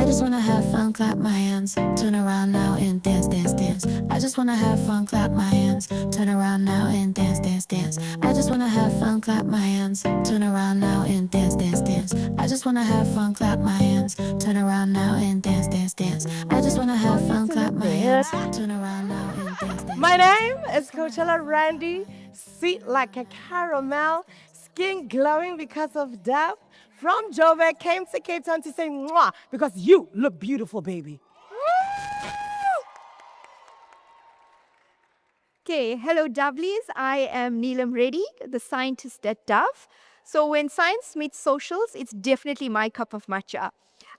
I just wanna have fun, clap my hands, turn around now and dance, dance, dance. I just wanna have fun, clap my hands, turn around now and dance, dance, dance. I just wanna have fun, clap my hands, turn around now and dance, dance, dance. I just wanna have fun, clap my hands, turn around now and dance, dance, dance. I just wanna have fun, clap my hands, turn around now and dance, dance. My name is Coachella Randy, sweet like a caramel, skin glowing because of Dove. From Joburg, came to Cape Town to say mwah because you look beautiful, baby. Okay, hello Dovelies. I am Neelam Reddy, the scientist at Dove. So when science meets socials, it's definitely my cup of matcha.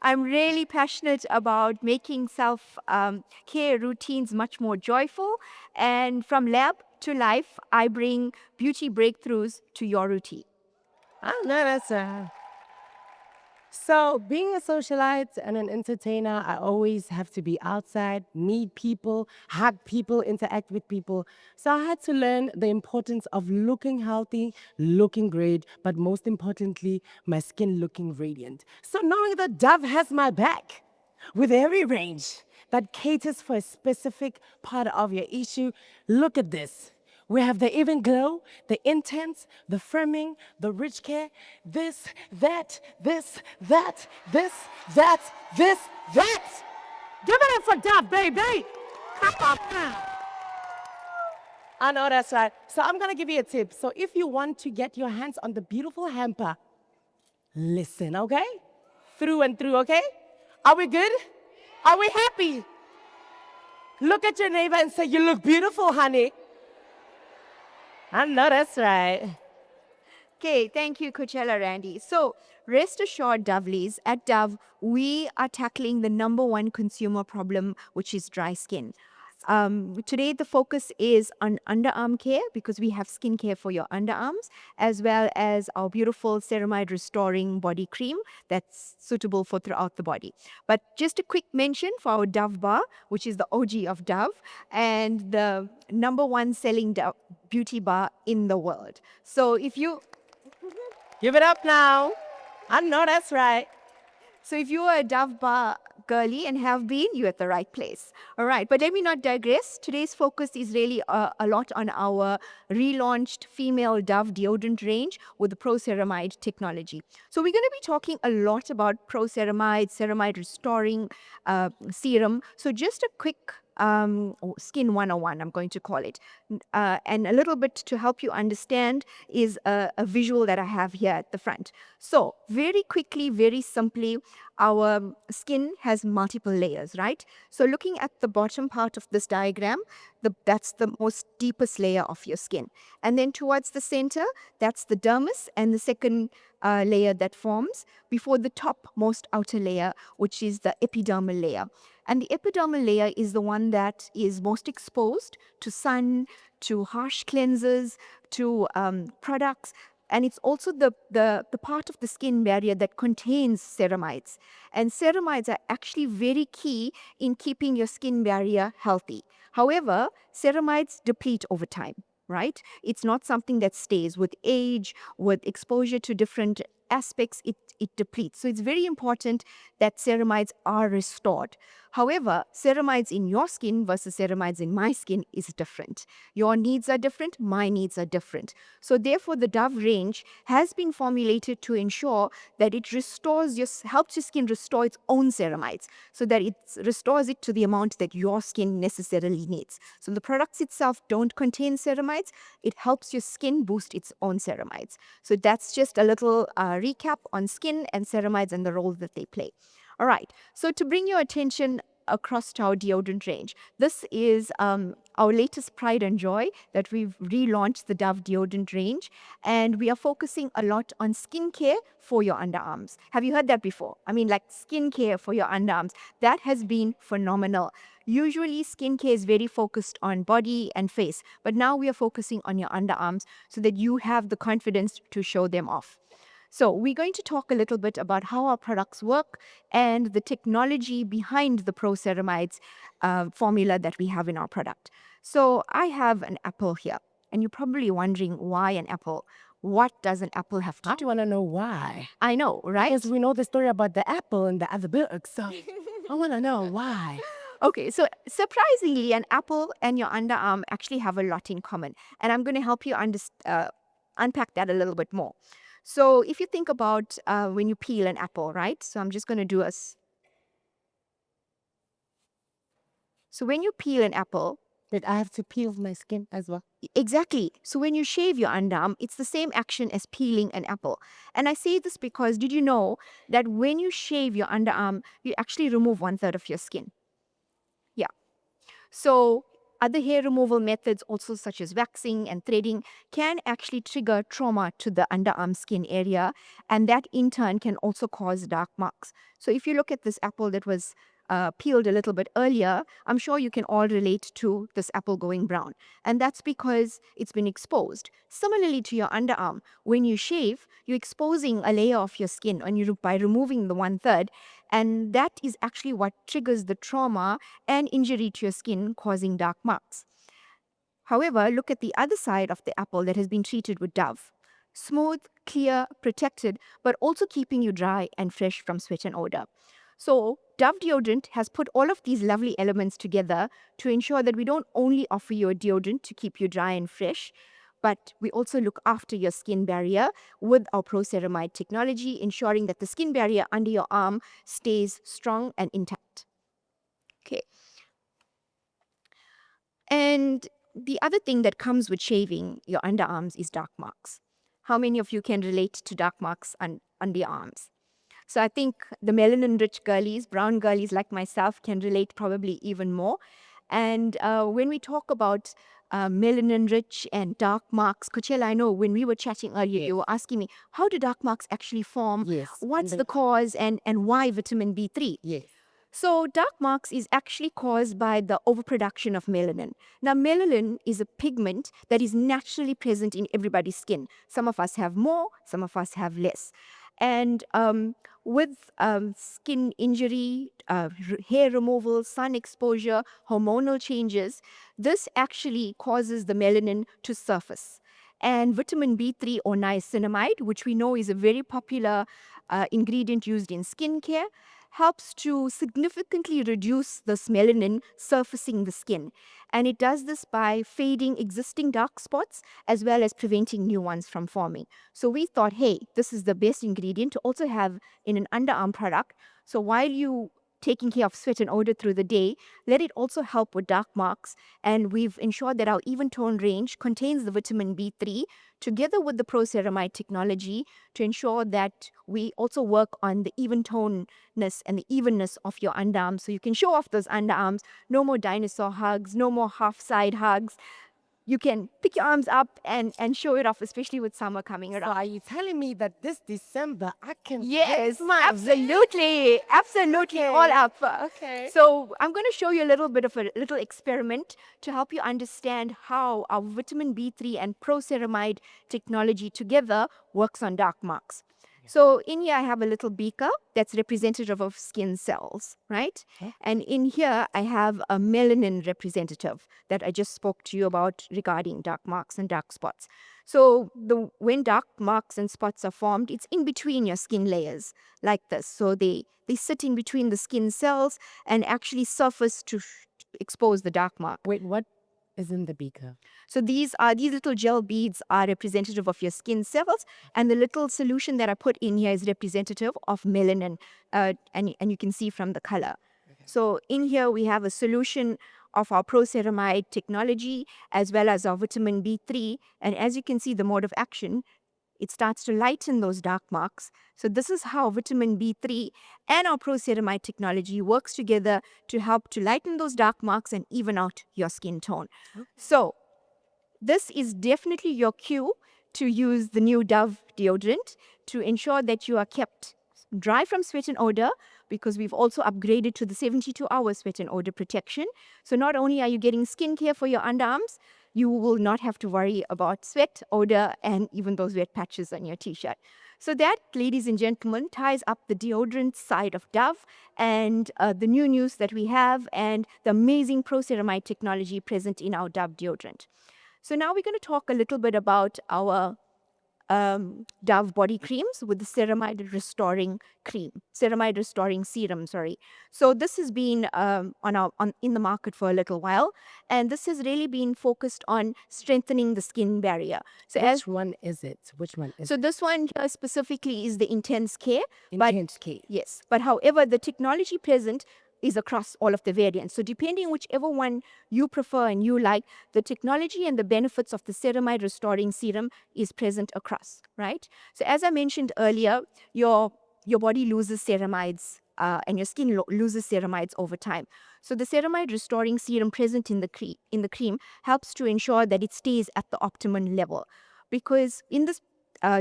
I'm really passionate about making self-care routines much more joyful. And from lab to life, I bring beauty breakthroughs to your routine. I know that's right. So, being a socialite and an entertainer, I always have to be outside, meet people, hug people, interact with people. So, I had to learn the importance of looking healthy, looking great, but most importantly, my skin looking radiant. So, knowing that Dove has my back with every range that caters for a specific part of your issue, look at this. We have the even glow, the intense, the firming, the rich care, this, that, this, that, this, that, this, that. Give it up for Dove, baby. Come on now. I know that's right. So I'm going to give you a tip. So if you want to get your hands on the beautiful hamper, listen, okay? Through and through, okay? Are we good? Are we happy? Look at your neighbor and say, you look beautiful, honey. I know that's right. Okay, thank you, Coachella Randy. So, rest assured, Dovelies, at Dove, we are tackling the number one consumer problem, which is dry skin. Today, the focus is on underarm care because we have skincare for your underarms, as well as our beautiful ceramide restoring body cream that's suitable for throughout the body. But just a quick mention for our Dove Bar, which is the OG of Dove and the number one selling beauty bar in the world. So if you Give it up now. I know that's right. So if you are a Dove Bar girly and have been, you're at the right place. All right, but let me not digress. Today's focus is really a lot on our relaunched female Dove deodorant range with the Pro Ceramide technology. So we're going to be talking a lot about Pro Ceramide, ceramide restoring serum. So just a quick skin 101, I'm going to call it. And a little bit to help you understand is a visual that I have here at the front. So very quickly, very simply, our skin has multiple layers, right? So looking at the bottom part of this diagram, that's the most deepest layer of your skin. And then towards the center, that's the dermis and the second layer that forms before the top most outer layer, which is the epidermal layer. And the epidermal layer is the one that is most exposed to sun, to harsh cleansers, to products. And it's also the part of the skin barrier that contains ceramides. And ceramides are actually very key in keeping your skin barrier healthy. However, ceramides deplete over time, right? It's not something that stays with age, with exposure to different aspects, it depletes. So it's very important that ceramides are restored. However, ceramides in your skin versus ceramides in my skin is different. Your needs are different, my needs are different. So therefore, the Dove range has been formulated to ensure that it helps your skin restore its own ceramides so that it restores it to the amount that your skin necessarily needs. So the products itself don't contain ceramides, it helps your skin boost its own ceramides. So that's just a little recap on skin and ceramides and the role that they play. All right, so to bring your attention across to our deodorant range, this is our latest pride and joy that we've relaunched the Dove deodorant range, and we are focusing a lot on skincare for your underarms. Have you heard that before? I mean, like skincare for your underarms. That has been phenomenal. Usually skincare is very focused on body and face, but now we are focusing on your underarms so that you have the confidence to show them off. So we're going to talk a little bit about how our products work and the technology behind the Pro Ceramides formula that we have in our product. So I have an apple here, and you're probably wondering why an apple? What does an apple have to I do? want to know why. I know, right? Because we know the story about the apple in the other book, so I want to know why. Okay, so surprisingly, an apple and your underarm actually have a lot in common. And I'm going to help you unpack that a little bit more. So if you think about when you peel an apple, right? So I'm just going to do So when you peel an apple, Did I have to peel my skin as well? exactly. So when you shave your underarm, it's the same action as peeling an apple. And I say this because did you know that when you shave your underarm, you actually remove 1/3 of your skin? Yeah. So, other hair removal methods, also such as waxing and threading, can actually trigger trauma to the underarm skin area, and that in turn can also cause dark marks. So, if you look at this apple that was peeled a little bit earlier, I'm sure you can all relate to this apple going brown. And that's because it's been exposed. Similarly to your underarm, when you shave, you're exposing a layer of your skin by removing the 1/3. And that is actually what triggers the trauma and injury to your skin, causing dark marks. However, look at the other side of the apple that has been treated with Dove. Smooth, clear, protected, but also keeping you dry and fresh from sweat and odor. So, Dove deodorant has put all of these lovely elements together to ensure that we don't only offer you a deodorant to keep you dry and fresh, but we also look after your skin barrier with our Pro-Ceramide technology, ensuring that the skin barrier under your arm stays strong and intact. Okay. And the other thing that comes with shaving your underarms is dark marks. How many of you can relate to dark marks under your arms? So I think the melanin-rich girlies, brown girlies like myself, can relate probably even more. And when we talk about melanin-rich and dark marks, Coachella, I know when we were chatting earlier, Yes. you were asking me, how do dark marks actually form? Yes. What's And the cause and why vitamin B3? Yes. So, dark marks is actually caused by the overproduction of melanin. Now, melanin is a pigment that is naturally present in everybody's skin. Some of us have more, some of us have less. And with skin injury, hair removal, sun exposure, hormonal changes, this actually causes the melanin to surface. And vitamin B3 or niacinamide, which we know is a very popular ingredient used in skincare, helps to significantly reduce this melanin surfacing the skin. And it does this by fading existing dark spots as well as preventing new ones from forming. So we thought, hey, this is the best ingredient to also have in an underarm product. So while you taking care of sweat and odor through the day, let it also help with dark marks. And we've ensured that our even tone range contains the vitamin B3 together with the Pro-Ceramide technology to ensure that we also work on the even toneness and the evenness of your underarms so you can show off those underarms. No more dinosaur hugs, no more half side hugs. You can pick your arms up and show it off, especially with summer coming So around. are you telling me that this December I can Yes, fix my absolutely. Absolutely. Okay. All up. Okay. So I'm going to show you a little bit of a little experiment to help you understand how our vitamin B3 and Pro-Ceramide technology together works on dark marks. So in here I have a little beaker that's representative of skin cells, right? Huh? And in here I have a melanin representative that I just spoke to you about regarding dark marks and dark spots. So when dark marks and spots are formed, it's in between your skin layers like this. So they sit in between the skin cells and actually surface to expose the dark mark. Wait, what is in the beaker? So these little gel beads are representative of your skin cells, and the little solution that I put in here is representative of melanin, and you can see from the color. So in here we have a solution of our Pro-Ceramide technology as well as our vitamin B3, and as you can see the mode of action, it starts to lighten those dark marks. So this is how vitamin B3 and our Pro-Ceramide technology works together to help to lighten those dark marks and even out your skin tone. So this is definitely your cue to use the new Dove deodorant to ensure that you are kept dry from sweat and odor, because we've also upgraded to the 72-hour sweat and odor protection. So not only are you getting skincare for your underarms, you will not have to worry about sweat, odor, and even those wet patches on your t-shirt. So that, ladies and gentlemen, ties up the deodorant side of Dove and the new news that we have and the amazing Pro-Ceramide technology present in our Dove deodorant. So now we're going to talk a little bit about our Dove body creams with the ceramide restoring serum. Sorry. So this has been in the market for a little while, and this has really been focused on strengthening the skin barrier. So Which one is it? Which one is so this one here specifically is the Intense Care. Intense Care. Yes, but however, the technology present is across all of the variants. So depending whichever one you prefer and you like, the technology and the benefits of the ceramide restoring serum is present across, right? So as I mentioned earlier, your body loses ceramides and your skin loses ceramides over time. So the ceramide restoring serum present in the cream helps to ensure that it stays at the optimum level. Because in this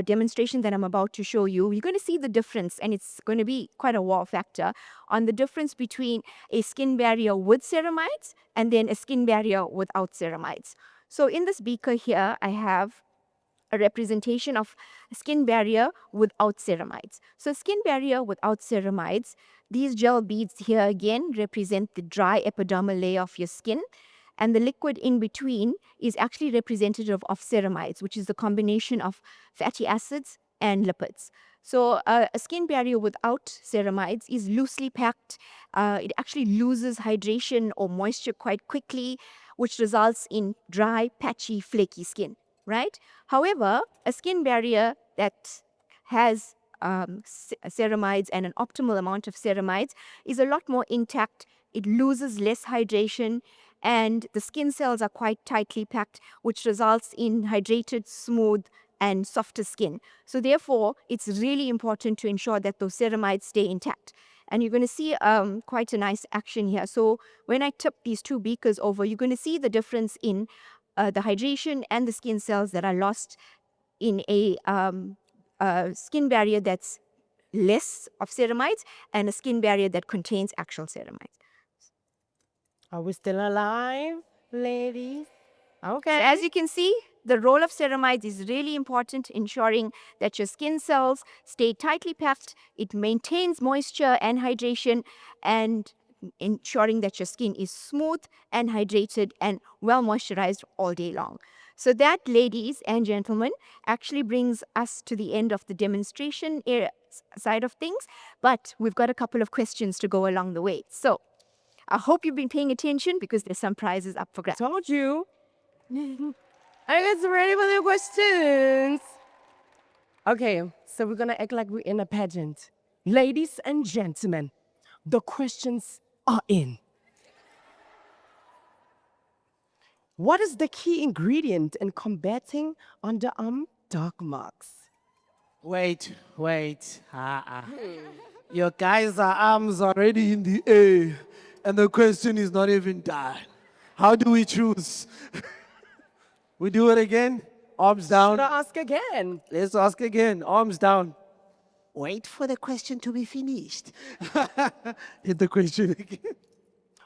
demonstration that I'm about to show you, you're going to see the difference, and it's going to be quite a wow factor on the difference between a skin barrier with ceramides and then a skin barrier without ceramides. So in this beaker here, I have a representation of a skin barrier without ceramides. So skin barrier without ceramides, these gel beads here again represent the dry epidermal layer of your skin, and the liquid in between is actually representative of ceramides, which is the combination of fatty acids and lipids. So a skin barrier without ceramides is loosely packed. It actually loses hydration or moisture quite quickly, which results in dry, patchy, flaky skin, right? However, a skin barrier that has ceramides and an optimal amount of ceramides is a lot more intact. It loses less hydration, and the skin cells are quite tightly packed, which results in hydrated, smooth, and softer skin. So therefore, it's really important to ensure that those ceramides stay intact. And you're going to see quite a nice action here. So when I tip these two beakers over, you're going to see the difference in the hydration and the skin cells that are lost in a skin barrier that's less of ceramides and a skin barrier that contains actual ceramides. Are we still alive, ladies? Okay. So as you can see, the role of ceramides is really important, ensuring that your skin cells stay tightly packed, it maintains moisture and hydration, and ensuring that your skin is smooth and hydrated and well moisturized all day long. So that, ladies and gentlemen, actually brings us to the end of the demonstration side of things, but we've got a couple of questions to go along the way. So I hope you've been paying attention because there's some prizes up for grabs. Told you. Are you guys ready for the questions? Okay, so we're gonna act like we're in a pageant. Ladies and gentlemen, the questions are in. What is the key ingredient in combating underarm dark marks? Wait. Your guys' arms already in the air, and the question is not even done. How do we choose? We do it again? Arms down. Should I ask again? Let's ask again. Arms down. Wait for the question to be finished. Hit the question again.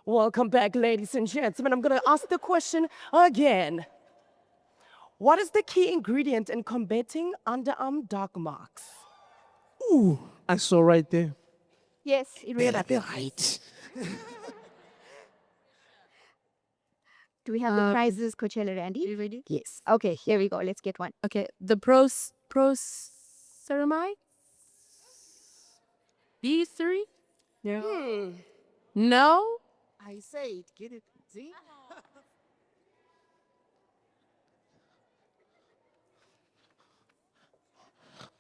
Welcome back, ladies and gentlemen. I'm gonna ask the question again. What is the key ingredient in combating underarm dark marks? Ooh, I saw right there. Yes, it really Better be right. Do we have the prizes, Coachella Randy? You ready? Yes. Okay, here we go. Let's get one. Okay, the ceramide? B3? Yeah. No? I say it. Get it. See?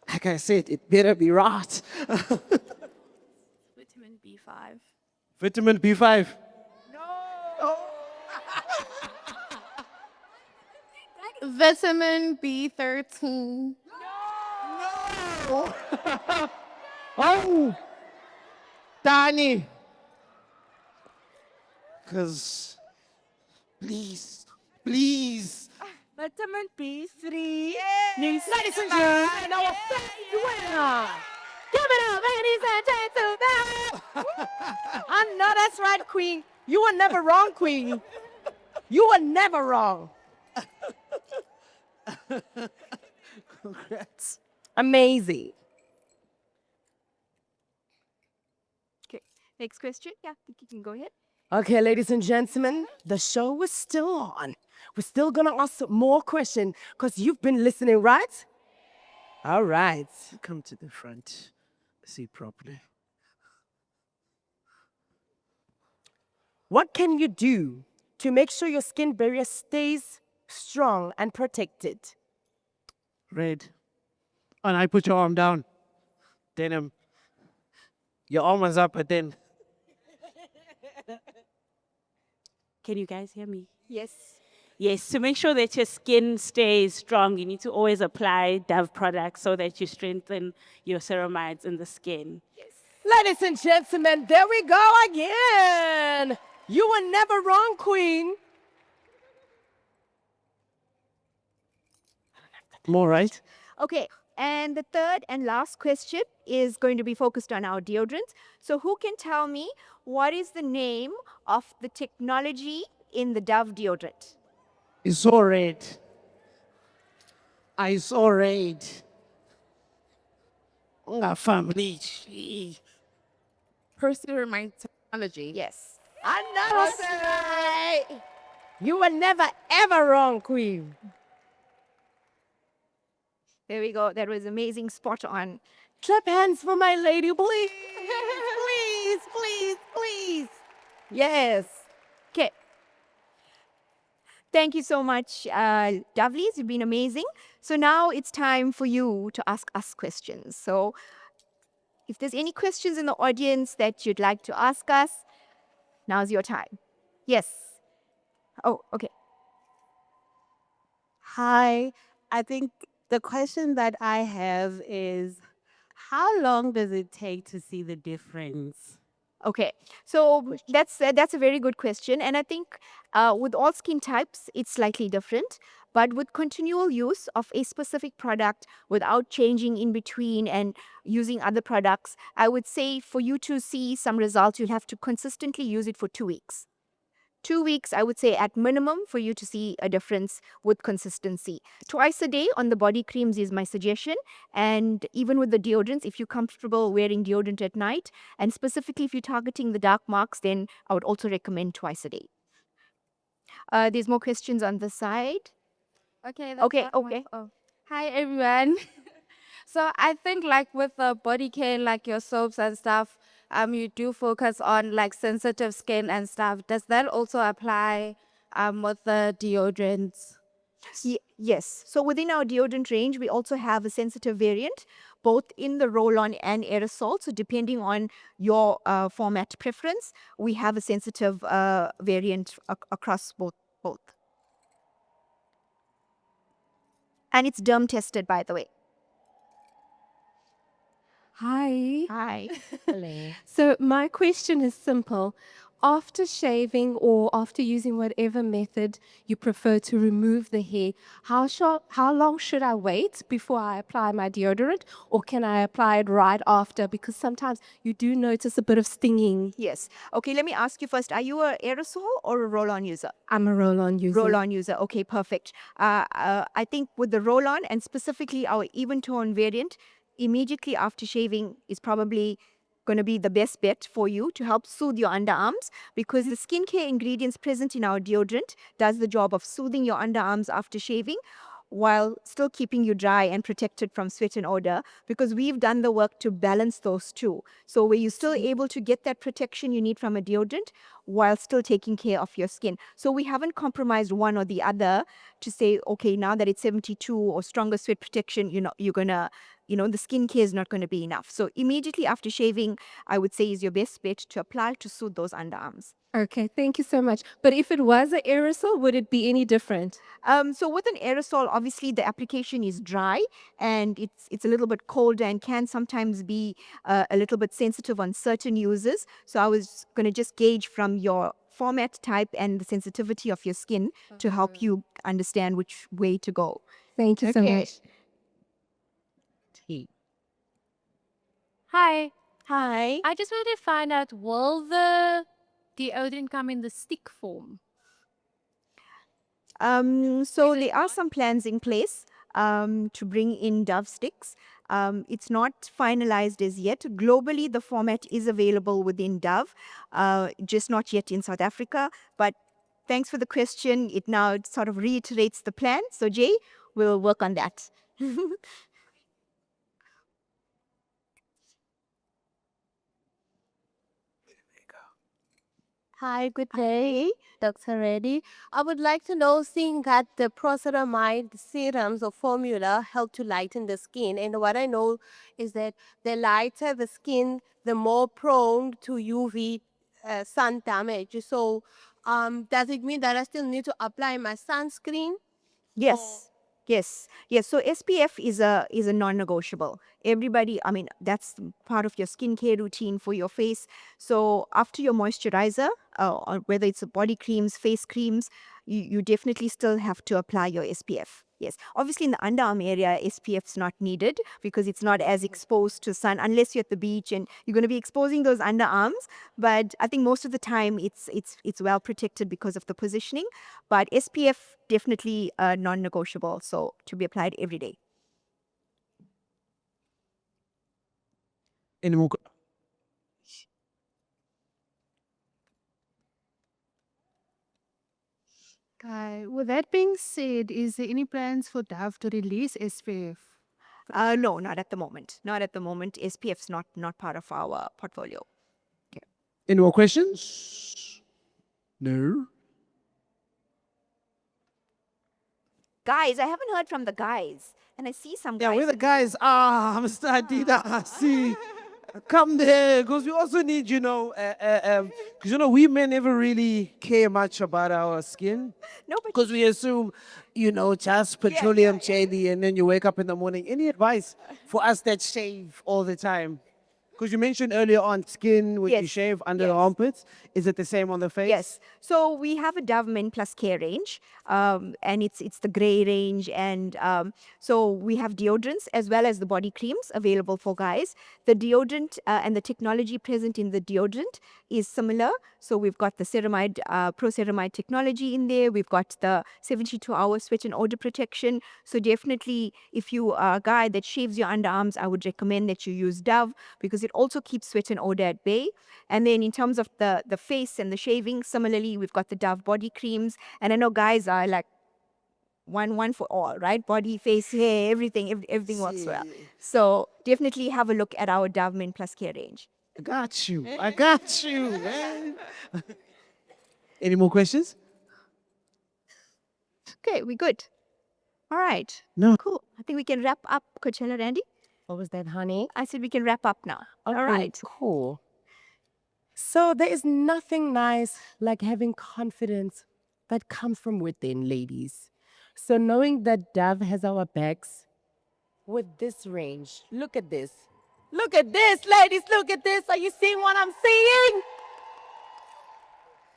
Like I said, it better be right. Vitamin B5. Vitamin B5. Vitamin B13. Oh, Danny. Because, please. Vitamin B3. Ladies and gentlemen, our first winner. Give it up, ladies and gentlemen. I know that's right, Queen. You were never wrong, Queen. You were never wrong. Congrats. Amazing. Okay, next question. Yeah, you can go ahead. Okay, ladies and gentlemen, the show is still on. We're still gonna ask more questions because you've been listening, right? All right. Come to the front. See properly. What can you do to make sure your skin barrier stays strong and protected? Red. And I put your arm down. Then your arm was up, but then Can you guys hear me? Yes. Yes, to make sure that your skin stays strong, you need to always apply Dove products so that you strengthen your ceramides in the skin. Ladies and gentlemen, there we go again. You were never wrong, Queen. more right. Okay. And the third and last question is going to be focused on our deodorant. So, who can tell me what is the name of the technology in the Dove deodorant? It's so red. I saw red. Family. Pursue my technology. Yes. Another say. You were never ever wrong, Queen. There we go. That was amazing. Spot on. Clap hands for my lady, please. Please, please, please. Yes. Okay. Thank you so much, Dovelies. You've been amazing. So now it's time for you to ask us questions. So if there's any questions in the audience that you'd like to ask us, now's your time. Yes. Oh, okay. Hi, I think the question that I have is how long does it take to see the difference? Okay, so that's a very good question, and I think with all skin types it's slightly different. But with continual use of a specific product without changing in between and using other products, I would say for you to see some results, you'll have to consistently use it for 2 weeks. 2 weeks, I would say, at minimum, for you to see a difference with consistency. Twice a day on the body creams is my suggestion. And even with the deodorants, if you're comfortable wearing deodorant at night, and specifically if you're targeting the dark marks, then I would also recommend twice a day. There's more questions on the side. Okay. Okay, that one. okay. Oh. Hi, everyone. So I think like with the body care, like your soaps and stuff, you do focus on like sensitive skin and stuff. Does that also apply with the deodorants? Yes. So within our deodorant range, we also have a sensitive variant, both in the roll-on and aerosol. So depending on your format preference, we have a sensitive variant across both. And it's derm tested, by the way. Hi. Hi. So my question is simple. After shaving or after using whatever method you prefer to remove the hair, how long should I wait before I apply my deodorant, or can I apply it right after? Because sometimes you do notice a bit of stinging. Yes. Okay, let me ask you first. Are you a aerosol or a roll-on user? I'm a roll-on user. Roll-on user. Okay, perfect. I think with the roll-on and specifically our even tone variant, immediately after shaving is probably going to be the best bet for you to help soothe your underarms, because the skincare ingredients present in our deodorant does the job of soothing your underarms after shaving while still keeping you dry and protected from sweat and odor, because we've done the work to balance those two. So where you're still able to get that protection you need from a deodorant while still taking care of your skin. So we haven't compromised one or the other to say, okay, now that it's 72 or stronger sweat protection, you're gonna, the skincare is not going to be enough. So immediately after shaving, I would say is your best bet to apply to soothe those underarms. Okay, thank you so much. But if it was an aerosol, would it be any different? So with an aerosol, obviously the application is dry and it's a little bit colder and can sometimes be a little bit sensitive on certain users. So I was going to just gauge from your format type and the sensitivity of your skin to help you understand which way to go. Thank you so Okay. much. Hi. Hi. I just wanted to find out, will the deodorant come in the stick form? So there are some plans in place to bring in Dove sticks. It's not finalized as yet. Globally, the format is available within Dove, just not yet in South Africa. But thanks for the question. It now sort of reiterates the plan. So Jay, we'll work on that. Hi, good day, Dr. Reddy. I would like to know, seeing that the proceramide serums or formula help to lighten the skin, and what I know is that the lighter the skin, the more prone to UV sun damage. So, does it mean that I still need to apply my sunscreen? Yes. Yes. So SPF is a non-negotiable. Everybody, I mean, that's part of your skincare routine for your face. So after your moisturizer, or whether it's a body creams, face creams, you definitely still have to apply your SPF. Yes. Obviously in the underarm area, SPF's not needed because it's not as exposed to sun unless you're at the beach and you're going to be exposing those underarms. But I think most of the time it's well protected because of the positioning. But SPF definitely non-negotiable, so to be applied every day. Any more? Okay. With that being said, is there any plans for Dove to release SPF? No, not at the moment. Not at the moment. SPF's not part of our portfolio. Any more questions? No. Guys, I haven't heard from the guys, and I see some Yeah, guys. we're the guys. Mr. Adida, see, come there, because we also need, because we men never really care much about our skin. No, but Because we assume, just petroleum jelly, and then you wake up in the morning. Any advice for us that shave all the time? Because you mentioned earlier on skin, when you Yes, shave under the yes. armpits. Is it the same on the face? Yes. So we have a Dove Men Plus Care range, and it's the gray range, and so we have deodorants as well as the body creams available for guys. The deodorant and the technology present in the deodorant is similar. So we've got the ceramide, pro-ceramide technology in there. We've got the 72-hour sweat and odor protection. So definitely, if you are a guy that shaves your underarms, I would recommend that you use Dove because it also keeps sweat and odor at bay. And then in terms of the face and the shaving, similarly, we've got the Dove body creams. And I know guys are like one for all, right? Body, face, hair, everything works well. So definitely have a look at our Dove Men Plus Care range. I got you. I got you, man. Any more questions? Okay, we good. All right. No. Cool. I think we can wrap up Coachella, Randy. What was that, honey? I said we can wrap up now. Okay, All right. cool. So there is nothing nice like having confidence that comes from within, ladies. So knowing that Dove has our backs with this range, look at this. Look at this, ladies, look at this. Are you seeing what I'm seeing?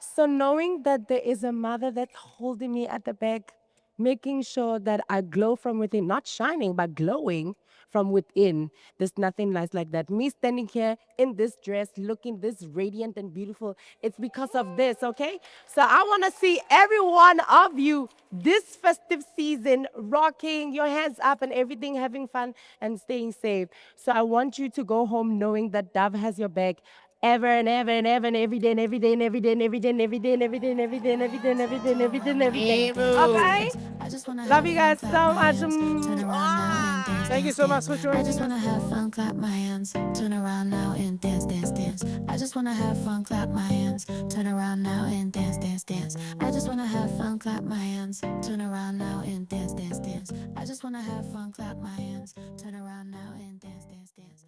So knowing that there is a mother that's holding me at the back, making sure that I glow from within, not shining, but glowing from within. There's nothing nice like that. Me standing here in this dress, looking this radiant and beautiful, it's because of this, okay? So I want to see every one of you this festive season rocking your hands up and everything, having fun and staying safe. So I want you to go home knowing that Dove has your back ever and ever and ever and every day and every day and every day and every day and every day and every day and every day and every day and every day and every day and every day. Okay? I just wanna Love have you fun, guys clap so my much. hands, turn around now and dance, Thank you dance, so much dance. for joining I just wanna us. have fun, clap my hands, turn around now and dance, dance, dance. I just wanna have fun, clap my hands, turn around now and dance, dance, dance. I just wanna have fun, clap my hands, turn around now and dance, dance, dance. I just wanna have fun, clap my hands, turn around now and dance, dance, dance.